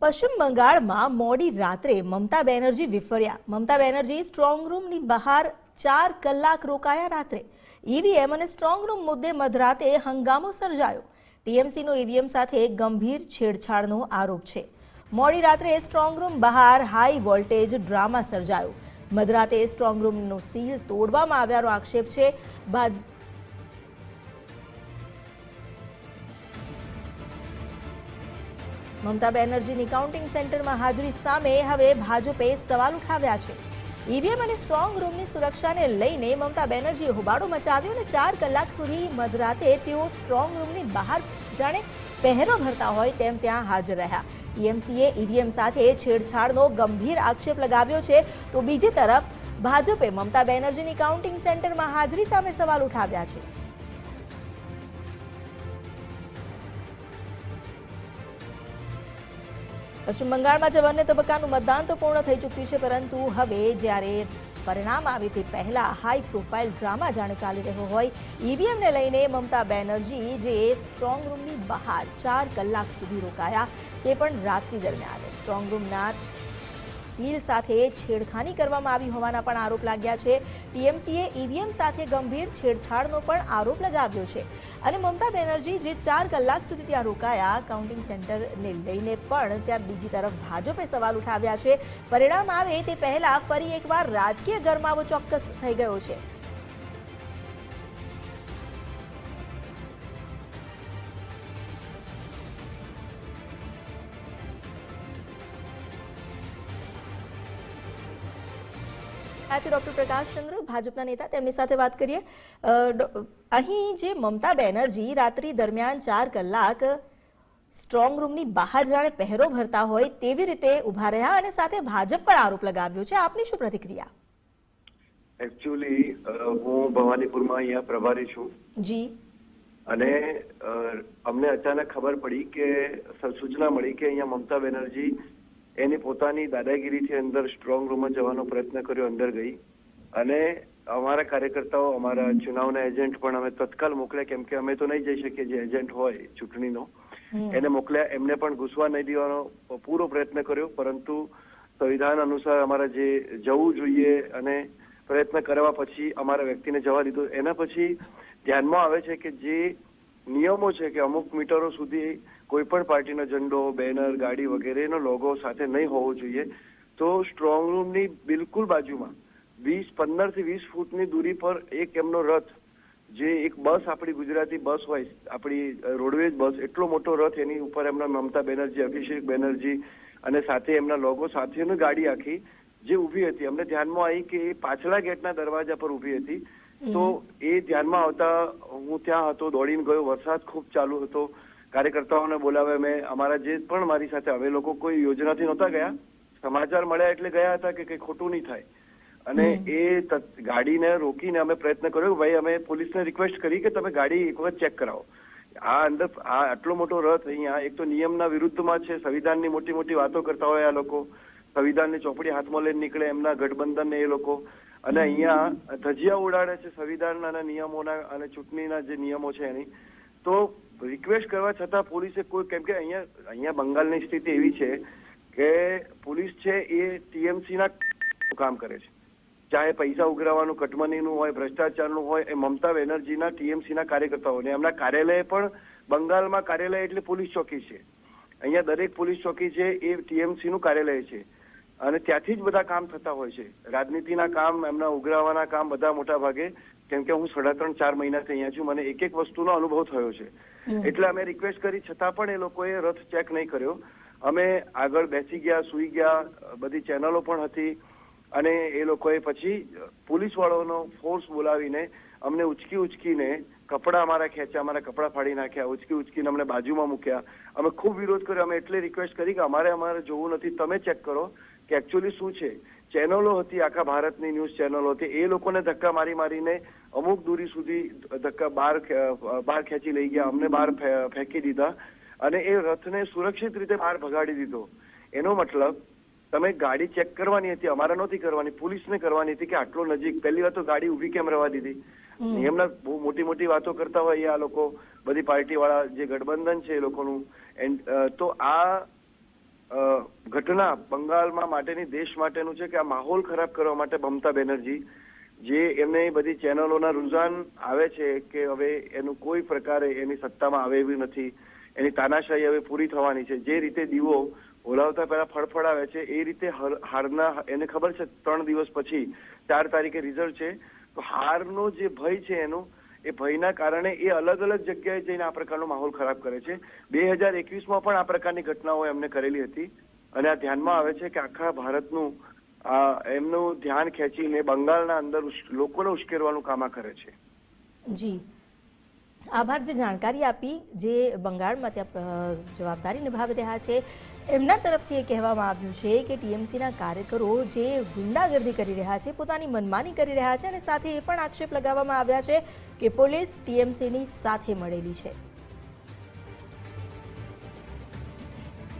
પશ્ચિમ બંગાળમાં મોડી રાત્રે મમતા બેનર્જી વિફર્યા. મમતા બેનર્જી સ્ટ્રોંગ રૂમની બહાર 4 કલાક રોકાયા. રાત્રે ઈવીએમ અને સ્ટ્રોંગ રૂમ મુદ્દે મધરાતે હંગામો સર્જાયો. ટીએમસીનો ઈવીએમ સાથે ગંભીર છેડછાડનો આરોપ છે. મોડી રાત્રે સ્ટ્રોંગ રૂમ બહાર હાઈ વોલ્ટેજ ડ્રામા સર્જાયો. મધરાતે સ્ટ્રોંગ રૂમનો સીલ તોડવામાં આવ્યાનો આક્ષેપ છે. મમતા બેનર્જીની કાઉન્ટિંગ સેન્ટરમાં હાજરી સામે હવે ભાજપે સવાલ ઉઠાવ્યા છે. ઈવીએમ અને સ્ટ્રોંગ રૂમની સુરક્ષાને લઈને મમતા બેનર્જીએ હોબાળો મચાવ્યો અને 4 કલાક સુધી મધરાતે તેઓ સ્ટ્રોંગ રૂમની બહાર જાણે પહેરો ભરતા હોય તેમ ત્યાં હાજર રહ્યા. ટીએમસીએ ઈવીએમ સાથે છેડછાડનો ગંભીર આક્ષેપ લગાવ્યો છે, તો બીજી તરફ ભાજપે મમતા બેનર્જીની કાઉન્ટિંગ સેન્ટરમાં હાજરી સામે સવાલ ઉઠાવ્યા છે. પશ્ચિમ બંગાળમાં 54 તબક્કાનું મતદાન તો પૂર્ણ થઈ ચૂક્યું છે, પરંતુ હવે જ્યારે પરિણામ આવે તે પહેલા હાઈ પ્રોફાઇલ ડ્રામા જાણે ચાલી રહ્યો હોય. ઈવીએમને લઈને મમતા બેનર્જી જે સ્ટ્રોંગ રૂમની બહાર 4 કલાક સુધી રોકાયા, તે પણ રાત્રિ દરમિયાન સ્ટ્રોંગ રૂમના સીલ સાથે છેડખાની કરવામાં આવી હોવાના પણ આરોપ લાગ્યા છે. ટીએમસીએ ઈવીએમ સાથે ગંભીર છેડછાડનો પણ આરોપ લગાવ્યો છે. અને મમતા બેનર્જી જે 4 કલાક સુધી ત્યાં રોકાયા કાઉન્ટિંગ સેન્ટરને લઈને પણ ત્યાં બીજી તરફ ભાજપે સવાલ ઉઠાવ્યા છે. પરિણામ આવે તે પહેલા ફરી એકવાર રાજકીય ગરમાવો ચોક્કસ થઈ ગયો છે. ડોક્ટર પ્રકાશ ચંદ્ર, ભાજપના નેતા, તેમની સાથે વાત કરીએ. અહીં જે મમતા બેનર્જી રાત્રિ દરમિયાન 4 કલાક સ્ટ્રોંગ રૂમની બહાર જાણે પહેરો ભરતા હોય તેવી રીતે ઉભા રહ્યા અને સાથે ભાજપ પર આરોપ લગાવ્યો છે. આપની શું પ્રતિક્રિયા? એકચ્યુઅલી હું ભવાનીપુરમાં અહીંયા પ્રભારી છું જી, અને અમને અચાનક ખબર પડી કે સૂચના મળી કે અહીંયા મમતા બેનર્જી એની પોતાની દાદાગીરીથી અંદર સ્ટ્રોંગ રૂમમાં જવાનો પ્રયત્ન કર્યો, અંદર ગઈ. અને અમારા કાર્યકર્તાઓ, અમારા ચુનાવના એજન્ટ પણ અમે તત્કાલ મોકલ્યા, કેમ કે અમે તો નહીં જઈ શકીએ, જે એજન્ટ હોય ચૂંટણીનો એને મોકલ્યા. એમને પણ ઘૂસવા નહીં દેવાનો પૂરો પ્રયત્ન કર્યો, પરંતુ સંવિધાન અનુસાર અમારા જે જવું જોઈએ અને પ્રયત્ન કરવા પછી અમારા વ્યક્તિને જવા દીધો. એના પછી ધ્યાનમાં આવે છે કે જે નિયમો છે કે અમુક મીટરો સુધી કોઈ પણ પાર્ટીનો ઝંડો, બેનર, ગાડી વગેરેનો લોગો સાથે નહીં હોવો જોઈએ. તો સ્ટ્રોંગ રૂમની બિલકુલ બાજુમાં 15 થી 20 ફૂટની દૂરી પર એક એમનો રથ, જે એક બસ, આપણી ગુજરાતી બસ હોય, આપણી રોડવેજ બસ, એટલો મોટો રથ, એની ઉપર એમના મમતા બેનર્જી, અભિષેક બેનર્જી અને સાથે એમના લોગો સાથેની ગાડી આખી જે ઊભી હતી. અમને ધ્યાનમાં આવી કે એ પાછલા ગેટના દરવાજા પર ઊભી હતી. તો એ ધ્યાનમાં આવતા હું ત્યાં હતો, દોડીને ગયો. વરસાદ ખૂબ ચાલુ હતો. કાર્યકર્તાઓને બોલાવ્યા મેં. અમારા જે પણ મારી સાથે, અમે લોકો કોઈ યોજનાથી નહોતા ગયા, સમાચાર મળ્યા એટલે ગયા હતા કે કંઈ ખોટું નહીં થાય. અને એ ગાડીને રોકીને અમે પ્રયત્ન કર્યો, ભાઈ અમે પોલીસને રિક્વેસ્ટ કરી કે તમે ગાડી એક વખત ચેક કરાવો. આ અંદર આ આટલો મોટો રથ અહીંયા એક તો નિયમના વિરુદ્ધમાં છે. સંવિધાનની મોટી મોટી વાતો કરતા હોય આ લોકો, સંવિધાનની ચોપડી હાથમાં લઈને નીકળે એમના ગઠબંધન એ લોકો, અને અહીંયા ધજિયા ઉડાડે છે સંવિધાન અને નિયમોના અને ચૂંટણીના જે નિયમો છે એની. તો રિક્વેસ્ટ કરવા છતાં પોલીસે કોઈ, કેમ કે અહીંયા બંગાળની સ્થિતિ એવી છે કે પોલીસ છે એ ટીએમસીના કામ કરે છે. ચાહે પૈસા ઉઘરાવાનું, કટમનીનું હોય, ભ્રષ્ટાચારનું હોય, એ મમતા બેનર્જીના ટીએમસીના કાર્યકર્તાઓને એમના કાર્યાલય પણ બંગાળમાં કાર્યાલય એટલે પોલીસ ચોકી છે. અહીંયા દરેક પોલીસ ચોકી છે એ ટીએમસીનું કાર્યાલય છે, અને ત્યાંથી જ બધા કામ થતા હોય છે. રાજનીતિના કામ, એમના ઉઘરાવાના કામ બધા મોટા ભાગે, કેમ કે હું 3.5-4 મહિનાથી અહીંયા છું, મને એક વસ્તુનો અનુભવ થયો છે. એટલે અમે રિક્વેસ્ટ કરી છતાં પણ એ લોકોએ રથ ચેક નહીં કર્યો. અમે આગળ બેસી ગયા, સુઈ ગયા, બધી ચેનલો પણ હતી, અને એ લોકોએ પછી પોલીસ વાળાનો ફોર્સ બોલાવીને અમને ઉચકીને કપડા અમારા ખેંચ્યા, અમારા કપડા ફાડી નાખ્યા, ઉચકીને અમને બાજુમાં મૂક્યા. અમે ખૂબ વિરોધ કર્યો. અમે એટલે રિક્વેસ્ટ કરી કે અમારે જોવું નથી, તમે ચેક કરો કે એકચ્યુઅલી શું છે. ચેનલો હતી, આખા ભારતની ન્યૂઝ ચેનલો હતી, એ લોકોને ધક્કા મારીને અમુક દૂરી સુધી ધક્કા બહાર ખેંચી લઈ ગયા, અમને બહાર ફેંકી દીધા, અને એ રથને સુરક્ષિત રીતે બહાર ભગાડી દીધો. એનો મતલબ તમે ગાડી ચેક કરવાની હતી, અમારે નહોતી કરવાની, પોલીસને કરવાની હતી કે આટલો નજીક. પહેલી વાર તો ગાડી ઊભી કેમ રહેવા દીધી? નિયમના બહુ મોટી વાતો કરતા હોય આ લોકો, બધી પાર્ટી વાળા જે ગઠબંધન છે એ લોકોનું. તો આ ઘટના બંગાળમાં માટેની દેશ માટેનું છે કે આ માહોલ ખરાબ કરવા માટે મમતા બેનર્જી જે એમને બધી ચેનલોના રુઝાન આવે છે કે હવે એનું કોઈ પ્રકારે એની સત્તામાં આવે એવી નથી, એની તાનાશાહી હવે પૂરી થવાની છે, જે રીતે દીવો ઓલાવતા પહેલા ફળફળાવે છે એ રીતે હારના એને ખબર છે 3 દિવસ પછી 4 તારીખે રિઝલ્ટ છે, તો હારનો જે ભય છે એનું એ ભયના કારણે એ અલગ અલગ જગ્યાએ જઈને આ પ્રકારનો માહોલ ખરાબ કરે છે. 2021માં પણ આ પ્રકારની ઘટનાઓ એમને કરેલી હતી અને આ ધ્યાનમાં આવે છે કે આખા ભારતનું એમનું ધ્યાન ખેંચીને બંગાળના અંદર લોકોને ઉશ્કેરવાનું કામ આ કરે છે. જી આભાર જે જાણકારી આપી. જે બંગાળમાં ત્યાં જવાબદારી નિભાવી રહ્યા છે એમના તરફથી એ કહેવામાં આવ્યું છે કે ટીએમસીના કાર્યકરો જે ગુંડાગર્દી કરી રહ્યા છે, પોતાની મનમાની કરી રહ્યા છે અને સાથે એ પણ આક્ષેપ લગાવવામાં આવ્યા છે કે પોલીસ ટીએમસીની સાથે મળેલી છે.